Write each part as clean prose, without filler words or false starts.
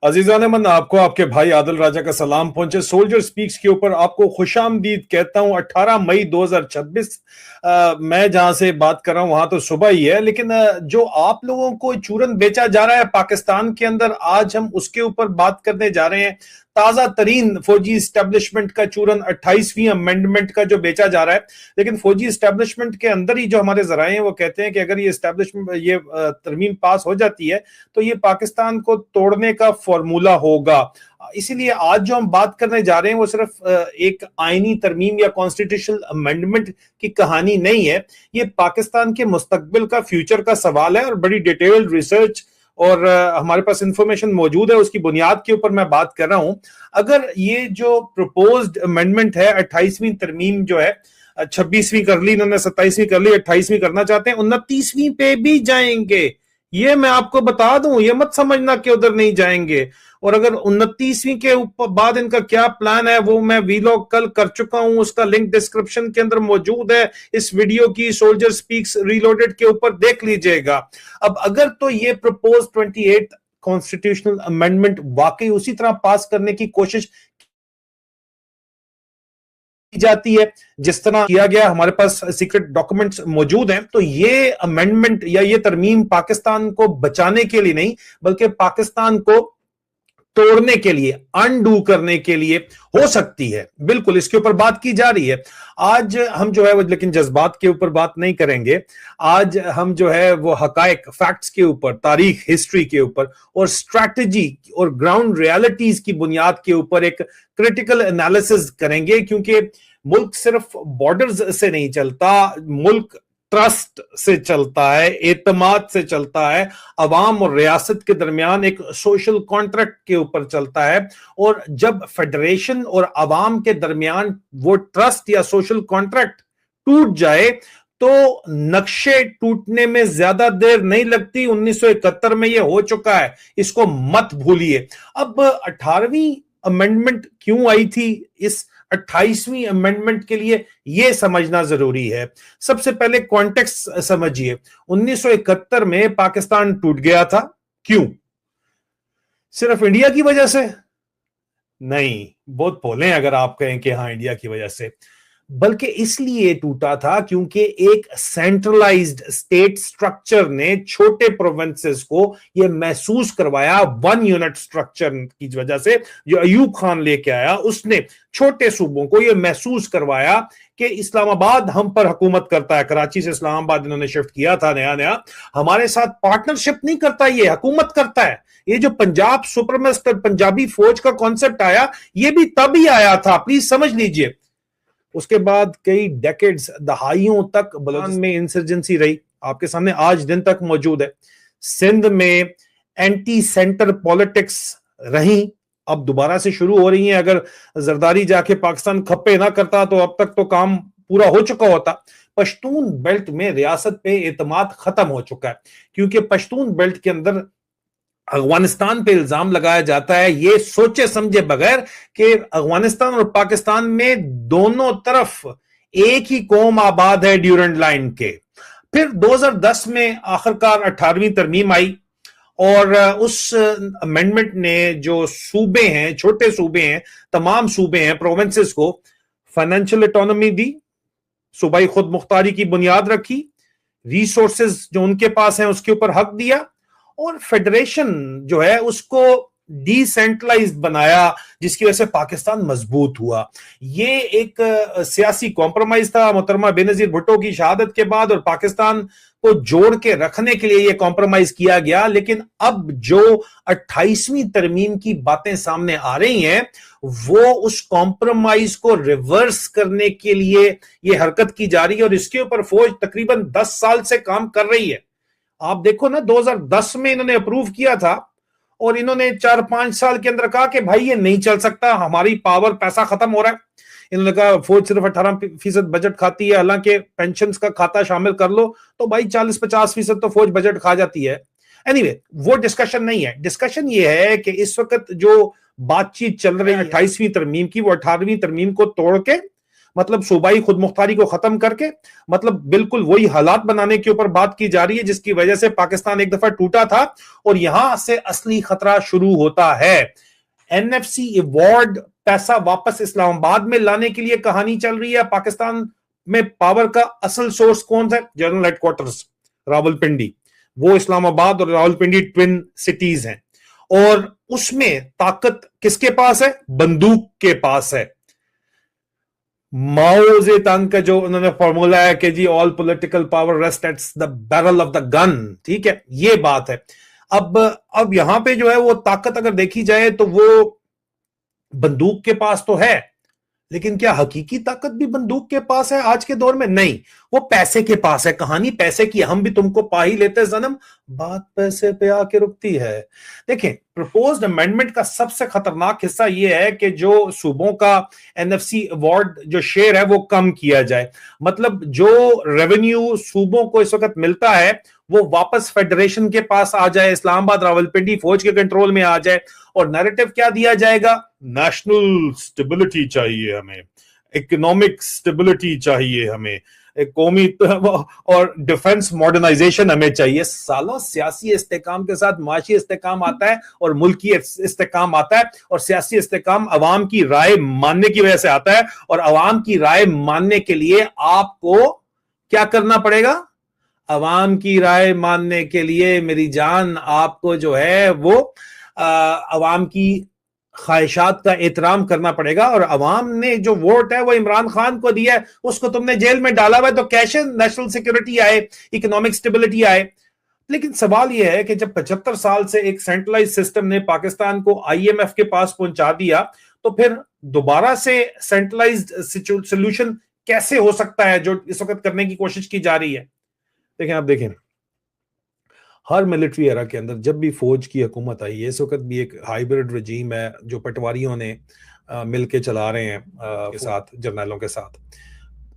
अजीजान मन, आपको आपके भाई आदिल राजा का सलाम पहुंचे। सोल्जर स्पीक्स के ऊपर आपको खुशामदीद कहता हूं। 18 मई 2026 मैं जहां से बात कर रहा हूं वहां तो सुबह ही है, लेकिन जो आप लोगों को चूरन बेचा जा रहा है पाकिस्तान के अंदर, आज हम उसके ऊपर बात करने जा रहे हैं। ताजा तरीन फौजी स्टैब्लिशमेंट का चूरन 28वीं अमेंडमेंट का जो बेचा जा रहा है। लेकिन फौजी स्टैब्लिशमेंट के अंदर ही जो हमारे जराए हैं वो कहते हैं कि अगर ये स्टैब्लिशमेंट ये तरमीम पास हो जाती है तो ये पाकिस्तान को तोड़ने का फॉर्मूला होगा। इसीलिए आज जो हम बात करने जा रहे हैं वो सिर्फ एक आईनी तरमीम या कॉन्स्टिट्यूशनल अमेंडमेंट की कहानी नहीं है। ये पाकिस्तान के मुस्तकबिल का, फ्यूचर का सवाल है और बड़ी डिटेल्ड रिसर्च और हमारे पास इंफॉर्मेशन मौजूद है, उसकी बुनियाद के ऊपर मैं बात कर रहा हूं। अगर ये जो प्रपोज्ड अमेंडमेंट है, 28वीं तरमीम जो है, 26वीं कर ली इन्होंने, 27वीं कर ली, 28वीं करना चाहते हैं, 29वीं पे भी जाएंगे। ये मैं आपको बता दूं, ये मत समझना कि उधर नहीं जाएंगे। और अगर 29वीं के ऊपर बाद इनका क्या प्लान है वो मैं वीलॉग कल कर चुका हूं, उसका लिंक डिस्क्रिप्शन के अंदर मौजूद है इस वीडियो की, सोल्जर स्पीक्स रीलोडेड के ऊपर देख लीजिएगा। अब अगर तो ये प्रपोज 28 कॉन्स्टिट्यूशनल अमेंडमेंट वाकई उसी तरह पास करने की कोशिश की जाती है जिस तरह किया गया, हमारे पास सीक्रेट डॉक्यूमेंट्स मौजूद हैं, तो ये अमेंडमेंट या ये तरमीम पाकिस्तान को बचाने के लिए नहीं बल्कि पाकिस्तान को तोड़ने के लिए, अनडू करने के लिए हो सकती है। बिल्कुल इसके ऊपर बात की जा रही है। आज हम जो है वो, लेकिन जज्बात के ऊपर बात नहीं करेंगे। आज हम जो है वो हकायक, फैक्ट्स के ऊपर, तारीख, हिस्ट्री के ऊपर और स्ट्रैटेजी और ग्राउंड रियलिटीज की बुनियाद के ऊपर एक क्रिटिकल एनालिसिस करेंगे, क्योंकि मुल्क सिर्फ बॉर्डर्स से नहीं चलता, मुल्क ट्रस्ट से चलता है, एतमाद से चलता है, अवाम और रियासत के दरमियान एक सोशल कॉन्ट्रैक्ट के ऊपर चलता है। और जब फेडरेशन और अवाम के दरमियान वो ट्रस्ट या सोशल कॉन्ट्रैक्ट टूट जाए तो नक्शे टूटने में ज्यादा देर नहीं लगती। 1971 में ये हो चुका है, इसको मत भूलिए। अब 18वीं अमेंडमेंट क्यों आई थी, इस 28वीं अमेंडमेंट के लिए यह समझना जरूरी है। सबसे पहले कॉन्टेक्स्ट समझिए। 1971 में पाकिस्तान टूट गया था, क्यों? सिर्फ इंडिया की वजह से नहीं, बहुत भोले अगर आप कहें कि हाँ इंडिया की वजह से, बल्कि इसलिए टूटा था क्योंकि एक सेंट्रलाइज्ड स्टेट स्ट्रक्चर ने छोटे प्रोविंसेस को यह महसूस करवाया। वन यूनिट स्ट्रक्चर की वजह से जो अयूब खान लेके आया, उसने छोटे सूबों को यह महसूस करवाया कि इस्लामाबाद हम पर हुकूमत करता है। कराची से इस्लामाबाद इन्होंने शिफ्ट किया था नया नया, हमारे साथ पार्टनरशिप नहीं करता, ये हुकूमत करता है। ये जो पंजाब सुपरमस्ट पंजाबी फौज का कॉन्सेप्ट आया, ये भी तभी आया था, प्लीज समझ लीजिए। उसके बाद कई डेकेड्स, दहाइयों तक बलोचिस्तान में इंसर्जेंसी रही, आपके सामने आज दिन तक मौजूद है। सिंध में एंटी सेंटर पॉलिटिक्स रही, अब दोबारा से शुरू हो रही हैं। अगर जरदारी जाके पाकिस्तान खप्पे ना करता तो अब तक तो काम पूरा हो चुका होता। पश्तून बेल्ट में रियासत पे एतमाद खत्म हो चुका है, क्योंकि पश्तून बेल्ट के अंदर अफगानिस्तान पे इल्जाम लगाया जाता है ये सोचे समझे बगैर कि अफगानिस्तान और पाकिस्तान में दोनों तरफ एक ही कौम आबाद है ड्यूरेंट लाइन के। फिर 2010 में आखिरकार 18वीं तरमीम आई और उस अमेंडमेंट ने जो सूबे हैं, छोटे सूबे हैं, तमाम सूबे हैं, प्रोविंसेस को फाइनेंशियल ऑटोनॉमी दी, सूबाई खुद मुख्तारी की बुनियाद रखी, रिसोर्सेज जो उनके पास हैं उसके ऊपर हक दिया, और फेडरेशन जो है उसको डिसेंट्रलाइज्ड बनाया, जिसकी वजह से पाकिस्तान मजबूत हुआ। ये एक सियासी कॉम्प्रोमाइज था मोहतरमा बेनजीर भुट्टो की शहादत के बाद, और पाकिस्तान को जोड़ के रखने के लिए ये कॉम्प्रोमाइज किया गया। लेकिन अब जो 28वीं तरमीम की बातें सामने आ रही हैं वो उस कॉम्प्रोमाइज को रिवर्स करने के लिए ये हरकत की जा रही है, और इसके ऊपर फौज तकरीबन 10 साल से काम कर रही है। आप देखो ना, 2010 में इन्होंने अप्रूव किया था और इन्होंने 4-5 साल के अंदर कहा कि भाई ये नहीं चल सकता, हमारी पावर, पैसा खत्म हो रहा है। इन्होंने कहा फौज सिर्फ 18% बजट खाती है, हालांकि पेंशन का खाता शामिल कर लो तो भाई 40-50% तो फौज बजट खा जाती है। एनीवे, वो डिस्कशन नहीं है। डिस्कशन ये है कि इस वक्त जो बातचीत चल रही है 28वीं तरमीम की, वो 18वीं तरमीम को तोड़ के, मतलब सूबाई खुद मुख्तारी को खत्म करके मतलब बिल्कुल वही हालात बनाने के ऊपर बात की जा रही है जिसकी वजह से पाकिस्तान एक दफा टूटा था और यहां से असली खतरा शुरू होता है। एनएफसी अवार्ड पैसा वापस इस्लामाबाद में लाने के लिए कहानी चल रही है। पाकिस्तान में पावर का असल सोर्स कौन सा है? जनरल हेडक्वार्टर्स रावलपिंडी, वो इस्लामाबाद और रावलपिंडी ट्विन सिटीज हैं और उसमें ताकत किसके पास है? बंदूक के पास है। माओ जेतुंग का जो उन्होंने फॉर्मूला है कि जी all political power rest at the barrel of the gun, ठीक है, ये बात है। अब यहां पे जो है वो ताकत अगर देखी जाए तो वो बंदूक के पास तो है, लेकिन क्या हकीकी ताकत भी बंदूक के पास है आज के दौर में? नहीं, वो पैसे के पास है। कहानी पैसे की, हम भी तुमको पा ही लेते जन्म, बात पैसे पे आके रुकती है। देखें, प्रपोज्ड अमेंडमेंट का सबसे खतरनाक हिस्सा यह है कि जो सूबों का एनएफसी अवार्ड जो शेयर है वो कम किया जाए। मतलब जो रेवेन्यू सूबों को इस वक्त मिलता है वो वापस फेडरेशन के पास आ जाए, इस्लामाबाद रावलपिंडी फौज के कंट्रोल में आ जाए। और नैरेटिव क्या दिया जाएगा? नेशनल स्टेबिलिटी चाहिए हमें, इकोनॉमिक स्टेबिलिटी चाहिए हमें, कौमी और डिफेंस मॉडर्नाइजेशन हमें चाहिए। सालों सियासी इस्तेकाम के साथ माशी इस्तेकाम आता है और मुल्की इस्तेकाम आता है, और सियासी इस्तेकाम अवाम की राय मानने की वजह से आता है। और अवाम की राय मानने के लिए आपको क्या करना पड़ेगा? अवाम की राय मानने के लिए मेरी जान आपको जो है वो अवाम की ख्वाहिशात का एहतराम करना पड़ेगा। और अवाम ने जो वोट है वो इमरान खान को दिया है, उसको तुमने जेल में डाला हुआ है, तो कैसे नेशनल सिक्योरिटी आए, इकोनॉमिक स्टेबिलिटी आए? लेकिन सवाल यह है कि जब 75 साल से एक सेंट्रलाइज सिस्टम ने पाकिस्तान को आईएमएफ के पास पहुंचा दिया, तो फिर दोबारा से सेंट्रलाइज्ड सोल्यूशन कैसे हो सकता है जो इस वक्त करने की कोशिश की जा रही है? देखें, आप देखें, हर मिलिट्री एरा के अंदर जब भी फौज की हुकूमत आई है, इस वक्त भी एक हाइब्रिड रजीम है जो पटवारियों ने मिलके चला रहे हैं के साथ, जर्नलों के साथ।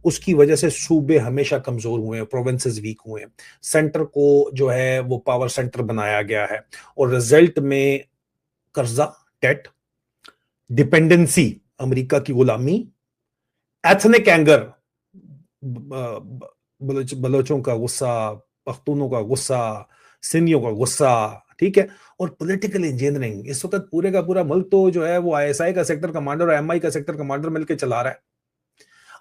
उसकी वजह से सूबे हमेशा कमजोर हुए हैं, प्रोविंसेस वीक हुए हैं, सेंटर को जो है वो पावर सेंटर बनाया गया है, और रिजल्ट में कर्जा, डेट, डिपेंडेंसी, अमेरिका की गुलामी, एथनिक एंगर, बलोचों का गुस्सा, पख्तूनों का गुस्सा, सिंधियों का गुस्सा, ठीक है, और पॉलिटिकल इंजीनियरिंग। इस वक्त पूरे का पूरा मुल्क तो जो है वो आईएसआई का सेक्टर कमांडर और एमआई का सेक्टर कमांडर मिलकर चला रहा है।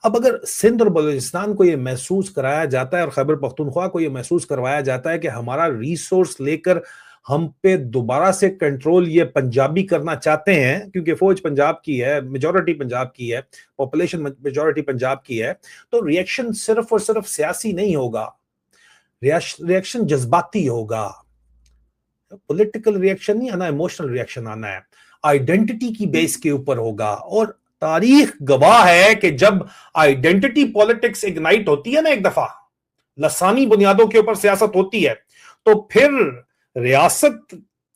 अब अगर सिंध और बलूचिस्तान को यह महसूस कराया जाता है और खैबर पख्तूनख्वा को यह महसूस करवाया जाता है कि हमारा रिसोर्स लेकर हम पे दोबारा से कंट्रोल ये पंजाबी करना चाहते हैं, क्योंकि फौज पंजाब की है, मेजॉरिटी पंजाब की है, पॉपुलेशन मेजॉरिटी पंजाब की है, तो रिएक्शन सिर्फ और सिर्फ सियासी नहीं होगा, रिएक्शन जज्बाती होगा। पॉलिटिकल रिएक्शन नहीं आना, इमोशनल रिएक्शन आना है, आइडेंटिटी की बेस के ऊपर होगा। और तारीख गवाह है कि जब आइडेंटिटी पॉलिटिक्स इग्नाइट होती है ना, एक दफा लसानी बुनियादों के ऊपर सियासत होती है, तो फिर रियासत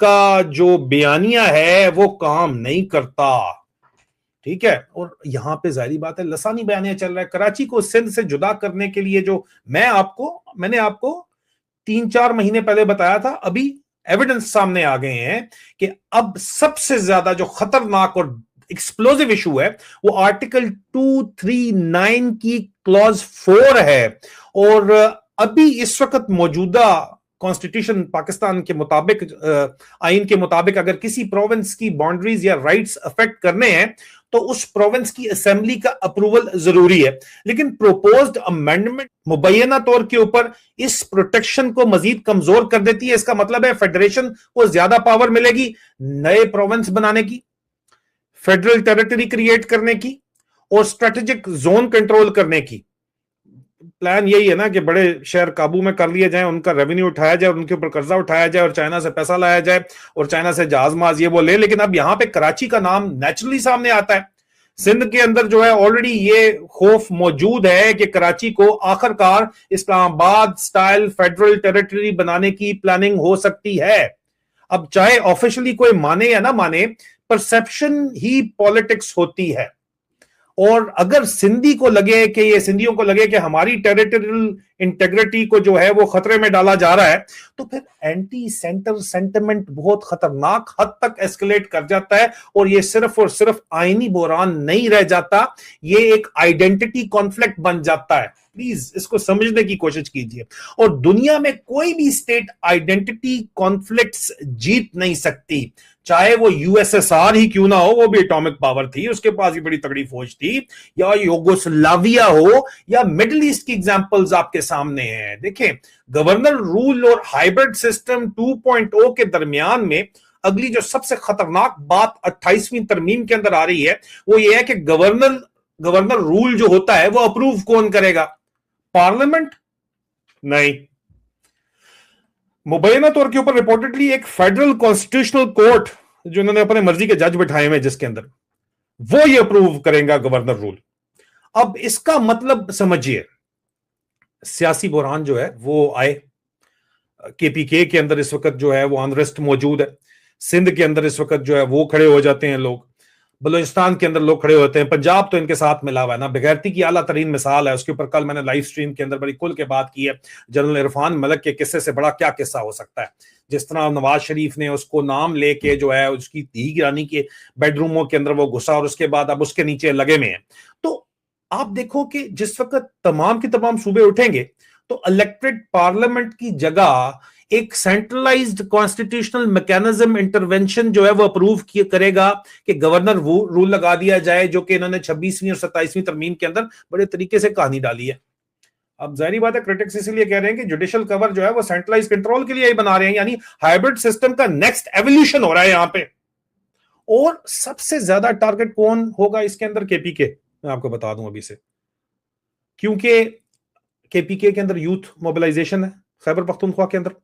का जो बयानिया है वो काम नहीं करता, ठीक है। और यहां पे जाहिर बात है लसानी बयानिया चल रहा है। कराची को सिंध से जुदा करने के लिए जो मैंने आपको 3-4 महीने पहले बताया था, अभी एविडेंस सामने आ गए हैं कि अब सबसे ज्यादा जो खतरनाक और एक्सप्लोजिव इशू है वो आर्टिकल 239 की क्लॉज 4 है। और अभी इस वक्त मौजूदा कॉन्स्टिट्यूशन पाकिस्तान के मुताबिक, आइन के मुताबिक, अगर किसी प्रोविंस की बाउंड्रीज या राइट्स अफेक्ट करने हैं तो उस प्रोविंस की असेंबली का अप्रूवल जरूरी है। लेकिन प्रोपोज्ड अमेंडमेंट मुबैना तौर के ऊपर इस प्रोटेक्शन को मजीद कमजोर कर देती है। इसका मतलब है फेडरेशन को ज्यादा पावर मिलेगी नए प्रोविंस बनाने की, फेडरल टेरिटरी क्रिएट करने की और स्ट्रेटेजिक जोन कंट्रोल करने की। प्लान यही है ना कि बड़े शहर काबू में कर लिए जाएं, उनका रेवेन्यू उठाया जाए, उनके ऊपर कर्जा उठाया जाए और चाइना से पैसा लाया जाए और चाइना से जहाज माज ये वो ले। लेकिन अब यहां पे कराची का नाम नेचुरली सामने आता है। सिंध के अंदर जो है ऑलरेडी ये खौफ मौजूद है कि कराची को आखिरकार इस्लामाबाद स्टाइल फेडरल टेरिटरी बनाने की प्लानिंग हो सकती है। अब चाहे ऑफिशियली कोई माने या ना माने, परसेप्शन ही पॉलिटिक्स होती है। और अगर सिंधी को लगे कि ये सिंधियों को लगे कि हमारी टेरिटोरियल इंटेग्रिटी को जो है वो खतरे में डाला जा रहा है, तो फिर एंटी सेंटर सेंटिमेंट बहुत खतरनाक हद तक एस्केलेट कर जाता है और ये सिर्फ और सिर्फ आईनी बहरान नहीं रह जाता, ये एक आइडेंटिटी कॉन्फ्लिक्ट बन जाता है। प्लीज इसको समझने की कोशिश कीजिए। और दुनिया में कोई भी स्टेट आइडेंटिटी कॉन्फ्लिक्ट्स जीत नहीं सकती, चाहे वो यूएसएसआर ही क्यों ना हो, वो भी एटॉमिक पावर थी, उसके पास भी बड़ी तगड़ी फौज थी, या यूगोस्लाविया हो, या मिडिल ईस्ट की एग्जांपल्स आपके सामने हैं। देखें, गवर्नर रूल और हाइब्रिड सिस्टम 2.0 के दरमियान में अगली जो सबसे खतरनाक बात 28वीं तरमीम के अंदर आ रही है वो ये है कि गवर्नर रूल जो होता है वो अप्रूव कौन करेगा? पार्लियामेंट नहीं। मुबैना तौर के ऊपर रिपोर्टेडली एक फेडरल कॉन्स्टिट्यूशनल कोर्ट जो इन्होंने अपने मर्जी के जज बिठाए हुए जिसके अंदर, वो ये अप्रूव करेगा गवर्नर रूल। अब इसका मतलब समझिए, सियासी बुरहान जो है वो आए, केपीके के अंदर इस वक्त जो है वो अनरेस्ट मौजूद है, सिंध के अंदर इस वक्त जो है वो खड़े हो जाते हैं लोग, बलूचिस्तान के अंदर लोग खड़े होते हैं, पंजाब तो इनके साथ मिला हुआ है ना, बेगैरती की आला तरीन मिसाल है। उसके ऊपर कल मैंने लाइव स्ट्रीम के अंदर बड़ी खुल के बात की है। जनरल इरफान मलिक के किस्से से बड़ा क्या किस्सा हो सकता है, जिस तरह नवाज शरीफ ने उसको नाम लेके जो है उसकी धी गिरानी के बेडरूमों के अंदर वो घुसा और उसके बाद अब उसके नीचे लगे में है। तो आप देखो कि जिस वक्त तमाम की तमाम सूबे उठेंगे तो इलेक्टेड पार्लियामेंट की जगह एक सेंट्रलाइज्ड कॉन्स्टिट्यूशनल मैकेनिज्म इंटरवेंशन जो है वो अप्रूव करेगा कि गवर्नर रूल लगा दिया जाए, जो कि इन्होंने 26वीं और 27वीं तरमीम के अंदर बड़े तरीके से कहानी डाली है। अब जाहिर बात है क्रिटिक्स इसीलिए कह रहे हैं कि जुडिशियल कवर जो है वो सेंट्रलाइज कंट्रोल के लिए ही बना रहे हैं, यानी हाइब्रिड सिस्टम का नेक्स्ट एवोल्यूशन हो रहा है यहां पे। और सबसे ज्यादा टारगेट कौन होगा इसके अंदर? केपीके। मैं आपको बता दूं अभी से, क्योंकि केपीके के अंदर यूथ मोबिलाइजेशन है, खैबर पख्तूनख्वा के अंदर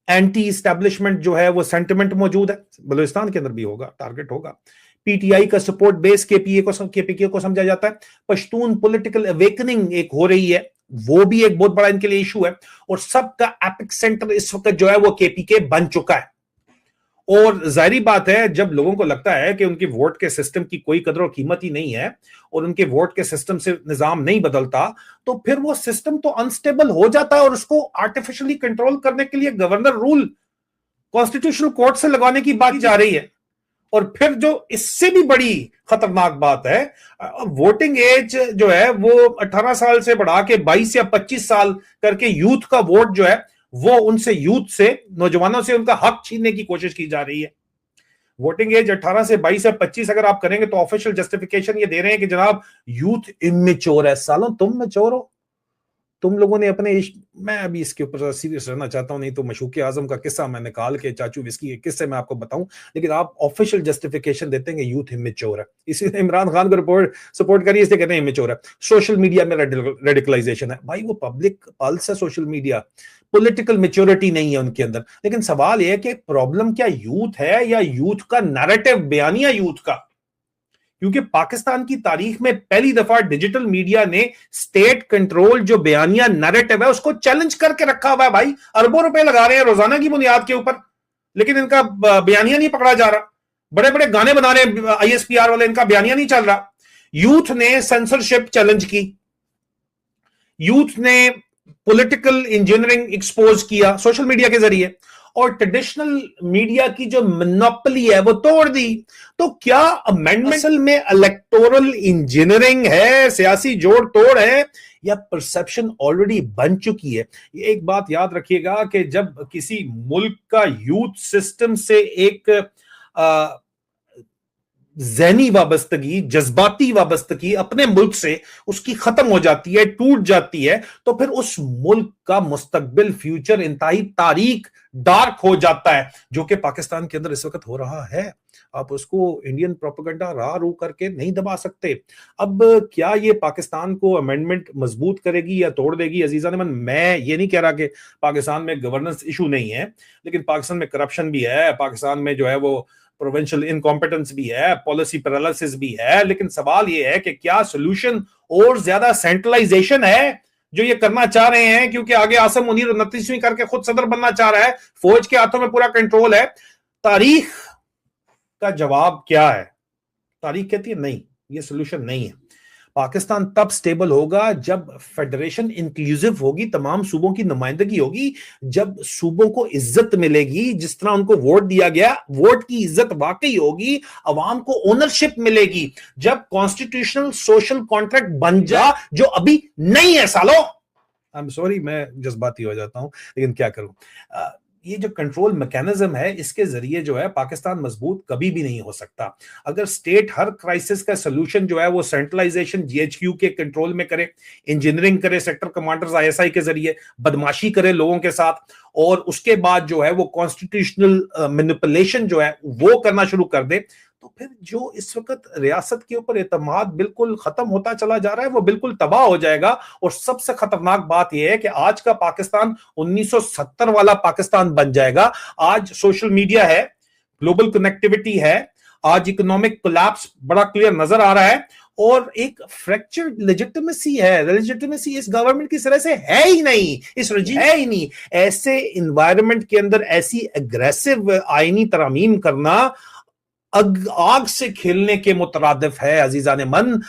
एंटी इस्टेब्लिशमेंट जो है वो सेंटिमेंट मौजूद है, बलूचिस्तान के अंदर भी होगा, टारगेट होगा। पीटीआई का सपोर्ट बेस केपीके को समझा जाता है। पश्तून पॉलिटिकल अवेकनिंग एक हो रही है, वो भी एक बहुत बड़ा इनके लिए इशू है। और सबका एपिक सेंटर इस वक्त जो है वो केपीके बन चुका है। और जाहिर बात है, जब लोगों को लगता है कि उनके वोट के सिस्टम की कोई कदर और कीमत ही नहीं है और उनके वोट के सिस्टम से निजाम नहीं बदलता, तो फिर वो सिस्टम तो अनस्टेबल हो जाता है और उसको आर्टिफिशियली कंट्रोल करने के लिए गवर्नर रूल कॉन्स्टिट्यूशनल कोर्ट से लगाने की बात जा रही है। और फिर जो इससे भी बड़ी खतरनाक बात है, वोटिंग एज जो है वो 18 साल से बढ़ा के 22 या 25 साल करके यूथ का वोट जो है वो उनसे, यूथ से, नौजवानों से उनका हक छीनने की कोशिश की जा रही है। वोटिंग एज 18 से 22 या 25 अगर आप करेंगे तो ऑफिशियल जस्टिफिकेशन ये दे रहे हैं कि जनाब यूथ इमेच्योर है। सालों तुम मैच्योर हो, तुम लोगों ने अपने मैं अभी इसके ऊपर सीरियस रहना चाहता हूं, नहीं तो मशूक आजम का किस्सा मैं निकाल के चाचू विस्की के किस्से में आपको बताऊं, लेकिन आप ऑफिशियल जस्टिफिकेशन देते हैं कि यूथ इमेच्योर है। इसीलिए इमरान खान को सपोर्ट करिए, इसलिए कहते हैं इमेच्योर है। सोशल मीडिया में रेडिकलाइजेशन है, भाई वो पब्लिक पल्स है सोशल मीडिया, पॉलिटिकल मेच्योरिटी नहीं है उनके अंदर। लेकिन सवाल यह है कि प्रॉब्लम क्या यूथ है या यूथ का नैरेटिव, बयानिया यूथ का? क्योंकि पाकिस्तान की तारीख में पहली दफा डिजिटल मीडिया ने स्टेट कंट्रोल जो बयानिया नैरेटिव है उसको चैलेंज करके रखा हुआ है। भाई अरबों रुपए लगा रहे हैं रोजाना की बुनियाद के ऊपर, लेकिन इनका बयानिया नहीं पकड़ा जा रहा। बड़े बड़े गाने बना रहे हैं आईएसपीआर वाले, इनका बयानिया नहीं चल रहा। यूथ ने सेंसरशिप चैलेंज की, यूथ ने पॉलिटिकल इंजीनियरिंग एक्सपोज किया सोशल मीडिया के जरिए, और ट्रेडिशनल मीडिया की जो मोनोपोली है वो तोड़ दी। तो क्या अमेंडमेंट असल में इलेक्टोरल इंजीनियरिंग है, सियासी जोड़ तोड़ है, या परसेप्शन ऑलरेडी बन चुकी है? ये एक बात याद रखिएगा कि जब किसी मुल्क का यूथ सिस्टम से एक ज़हनी वाबस्तगी, जज्बाती वाबस्तगी अपने मुल्क से उसकी खत्म हो जाती है, टूट जाती है, तो फिर उस मुल्क का मुस्तकबिल, फ्यूचर इंतहाई तारीख डार्क हो जाता है, जो कि पाकिस्तान के अंदर इस वक्त हो रहा है। आप उसको इंडियन प्रोपेगेंडा राह रू करके नहीं दबा सकते। अब क्या ये पाकिस्तान को अमेंडमेंट मजबूत करेगी या तोड़ देगी? अजीजा नेमन, मैं ये नहीं कह रहा कि पाकिस्तान में गवर्नेंस इशू नहीं है, लेकिन पाकिस्तान में करप्शन भी है, पाकिस्तान में जो है वो प्रोविंशियल इनकॉम्पिटेंस भी है, पॉलिसी पैरालिसिस भी है। लेकिन सवाल यह है कि क्या सोल्यूशन और ज्यादा सेंट्रलाइजेशन है जो ये करना चाह रहे हैं? क्योंकि आगे आसम मुनीर 29वीं करके खुद सदर बनना चाह रहा है, फौज के हाथों में पूरा कंट्रोल है। तारीख का जवाब क्या है? तारीख कहती है नहीं, ये सोल्यूशन नहीं है। पाकिस्तान तब स्टेबल होगा जब फेडरेशन इंक्लूसिव होगी, तमाम सूबों की नुमाइंदगी होगी, जब सूबों को इज्जत मिलेगी, जिस तरह उनको वोट दिया गया, वोट की इज्जत वाकई होगी, अवाम को ओनरशिप मिलेगी, जब कॉन्स्टिट्यूशनल सोशल कॉन्ट्रैक्ट बन जा, जो अभी नहीं है सालों। आई एम सॉरी, मैं जज्बाती हो जाता हूं, लेकिन क्या करूं। ये जो कंट्रोल मैकेनिज्म है, इसके जरिए जो है पाकिस्तान मजबूत कभी भी नहीं हो सकता। अगर स्टेट हर क्राइसिस का सलूशन जो है वो सेंट्रलाइजेशन जीएचक्यू के कंट्रोल में करे, इंजीनियरिंग करे सेक्टर कमांडर्स आईएसआई के जरिए, बदमाशी करे लोगों के साथ, और उसके बाद जो है वो कॉन्स्टिट्यूशनल मैनिपुलेशन जो है वो करना शुरू कर दे, तो फिर जो इस वक्त रियासत के ऊपर एतमाद बिल्कुल खत्म होता चला जा रहा है, वो बिल्कुल तबाह हो जाएगा। और सबसे खतरनाक बात यह है कि आज का पाकिस्तान 1970 वाला पाकिस्तान बन जाएगा। आज सोशल मीडिया है, ग्लोबल कनेक्टिविटी है, आज इकोनॉमिक कोलैप्स बड़ा क्लियर नजर आ रहा है, और एक फ्रैक्चर्ड लेजिटिमेसी है। लेजिटिमेसी इस गवर्नमेंट की तरह से है ही नहीं, इस रजीम है ही नहीं। ऐसे इन्वायरमेंट के अंदर ऐसी एग्रेसिव आईनी तरमीम करना आग से खेलने के मुतरादिफ है अजीजान मन।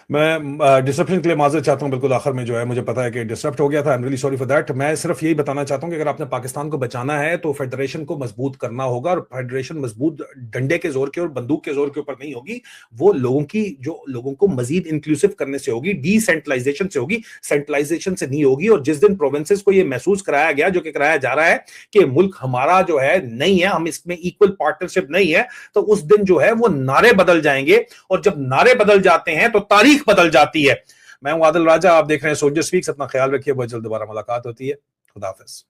मैं डिस्ट्रप्शन के लिए माजरत चाहता हूं, बिल्कुल आखिर में जो है मुझे पता है कि डिस्टर्ब हो गया था, I am really sorry for that. मैं सिर्फ यही बताना चाहता हूं कि अगर आपने पाकिस्तान को बचाना है तो फेडरेशन को मजबूत करना होगा, और फेडरेशन मजबूत डंडे के जोर के और बंदूक के जोर के ऊपर नहीं होगी, वो लोगों को मजीद इंक्लूसिव करने से होगी, डिसेंट्रलाइजेशन से होगी, सेंट्रलाइजेशन से नहीं होगी। और जिस दिन प्रोविंसेस को यह महसूस कराया गया, जो कि कराया जा रहा है, कि मुल्क हमारा जो है नहीं है, हम इसमें इक्वल पार्टनरशिप नहीं है, तो उस दिन जो है वो नारे बदल जाएंगे, और जब नारे बदल जाते हैं तो तारीख बदल जाती है। मैं हूं आदिल राजा, आप देख रहे हैं सोल्जर स्पीक्स। अपना ख्याल रखिए, बहुत जल्द दोबारा मुलाकात होती है। खुदा हाफिज।